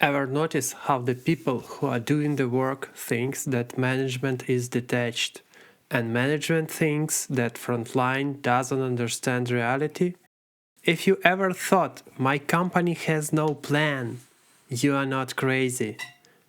Ever notice how the people who are doing the work thinks that management is detached, and management thinks that frontline doesn't understand reality? If you ever thought my company has no plan, you are not crazy.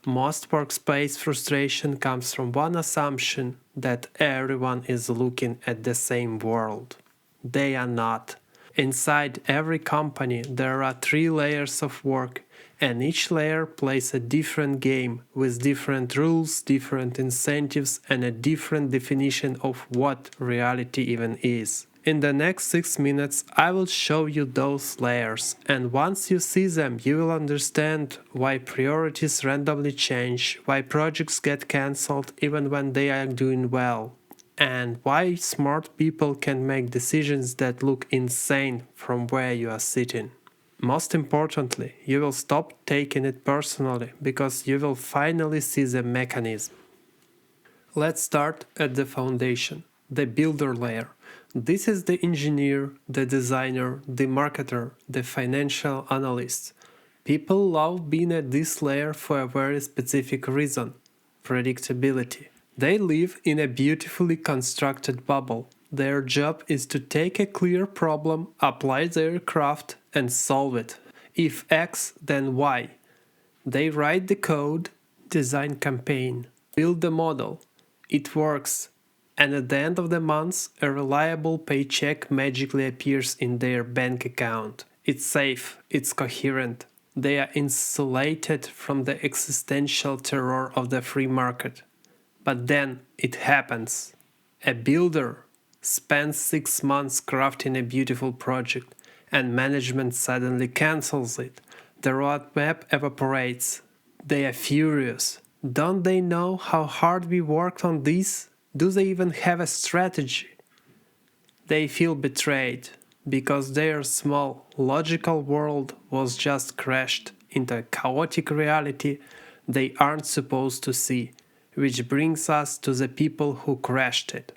Most workspace frustration comes from one assumption that everyone is looking at the same world. They are not. Inside every company, there are three layers of work, and each layer plays a different game with different rules, different incentives, and a different definition of what reality even is. In the next 6 minutes, I will show you those layers, and once you see them, you will understand why priorities randomly change, why projects get cancelled even when they are doing well, and why smart people can make decisions that look insane from where you are sitting. Most importantly, you will stop taking it personally because you will finally see the mechanism. Let's start at the foundation, the builder layer. This is the engineer, the designer, the marketer, the financial analyst. People love being at this layer for a very specific reason: predictability. They live in a beautifully constructed bubble. Their job is to take a clear problem, apply their craft, and solve it. If X, then Y. They write the code, design campaign, build the model. It works, and at the end of the month, a reliable paycheck magically appears in their bank account. It's safe, it's coherent. They are insulated from the existential terror of the free market. But then it happens. A builder spends 6 months crafting a beautiful project, and management suddenly cancels it. The roadmap evaporates. They are furious. Don't they know how hard we worked on this? Do they even have a strategy? They feel betrayed because their small, logical world was just crashed into a chaotic reality they aren't supposed to see, which brings us to the people who crashed it.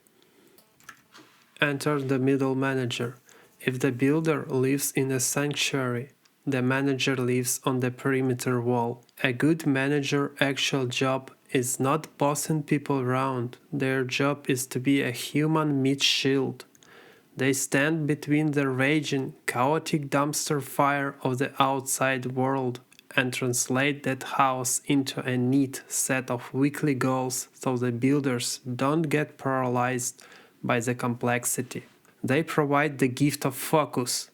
Enter the middle manager. If the builder lives in a sanctuary, the manager lives on the perimeter wall. A good manager's actual job is not bossing people around. Their job is to be a human meat shield. They stand between the raging, chaotic dumpster fire of the outside world and translate that house into a neat set of weekly goals so the builders don't get paralyzed by the complexity. They provide the gift of focus.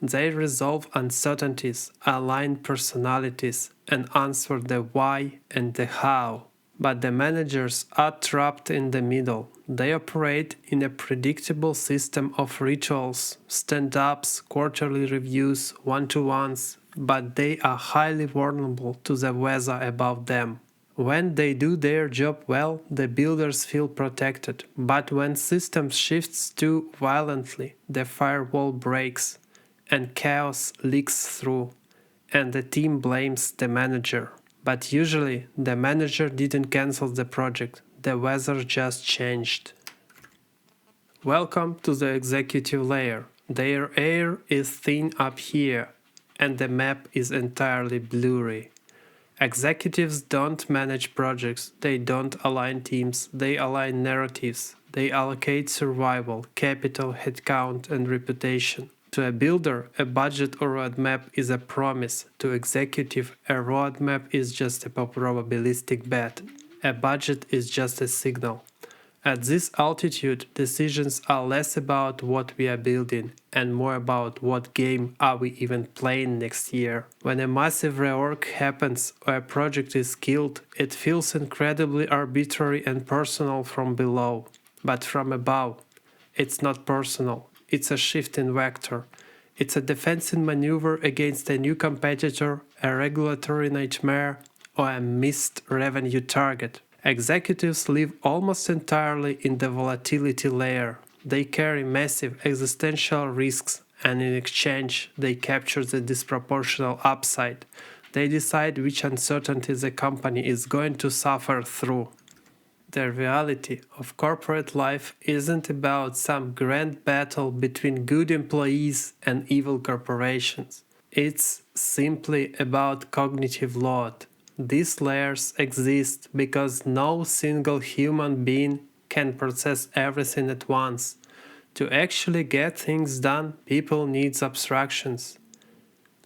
They resolve uncertainties, align personalities, and answer the why and the how. But the managers are trapped in the middle. They operate in a predictable system of rituals, stand-ups, quarterly reviews, one-to-ones, but they are highly vulnerable to the weather above them. When they do their job well, the builders feel protected, but when system shifts too violently, the firewall breaks and chaos leaks through, and the team blames the manager. But usually, the manager didn't cancel the project, the weather just changed. Welcome to the executive layer. Their air is thin up here, and the map is entirely blurry. Executives don't manage projects, they don't align teams, they align narratives, they allocate survival, capital, headcount, and reputation. To a builder, a budget or roadmap is a promise. To executive, a roadmap is just a probabilistic bet. A budget is just a signal. At this altitude, decisions are less about what we are building and more about what game are we even playing next year. When a massive rework happens or a project is killed, it feels incredibly arbitrary and personal from below. But from above, it's not personal. It's a shift in vector. It's a defensive maneuver against a new competitor, a regulatory nightmare, or a missed revenue target. Executives live almost entirely in the volatility layer. They carry massive existential risks, and in exchange, they capture the disproportional upside. They decide which uncertainty the company is going to suffer through. The reality of corporate life isn't about some grand battle between good employees and evil corporations. It's simply about cognitive load. These layers exist because no single human being can process everything at once. To actually get things done, people need abstractions.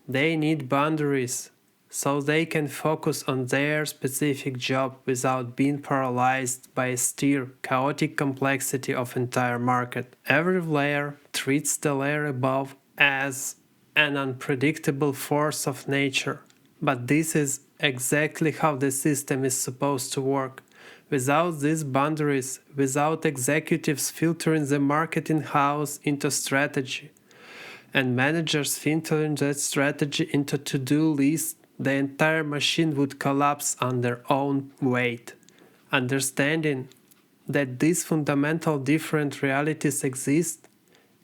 They need boundaries so they can focus on their specific job without being paralyzed by a sheer chaotic complexity of entire market. Every layer treats the layer above as an unpredictable force of nature. But this is exactly how the system is supposed to work. Without these boundaries, without executives filtering the marketing house into strategy, and managers filtering that strategy into to-do lists, the entire machine would collapse under own weight. Understanding that these fundamental different realities exist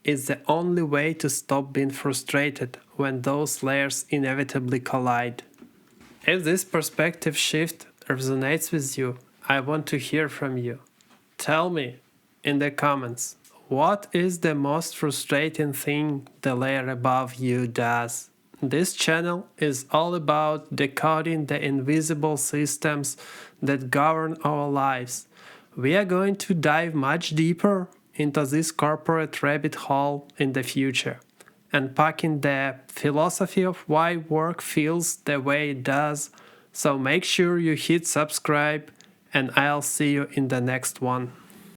is the only way to stop being frustrated when those layers inevitably collide. If this perspective shift resonates with you, I want to hear from you. Tell me in the comments, what is the most frustrating thing the layer above you does? This channel is all about decoding the invisible systems that govern our lives. We are going to dive much deeper into this corporate rabbit hole in the future, unpacking the philosophy of why work feels the way it does. So make sure you hit subscribe, and I'll see you in the next one.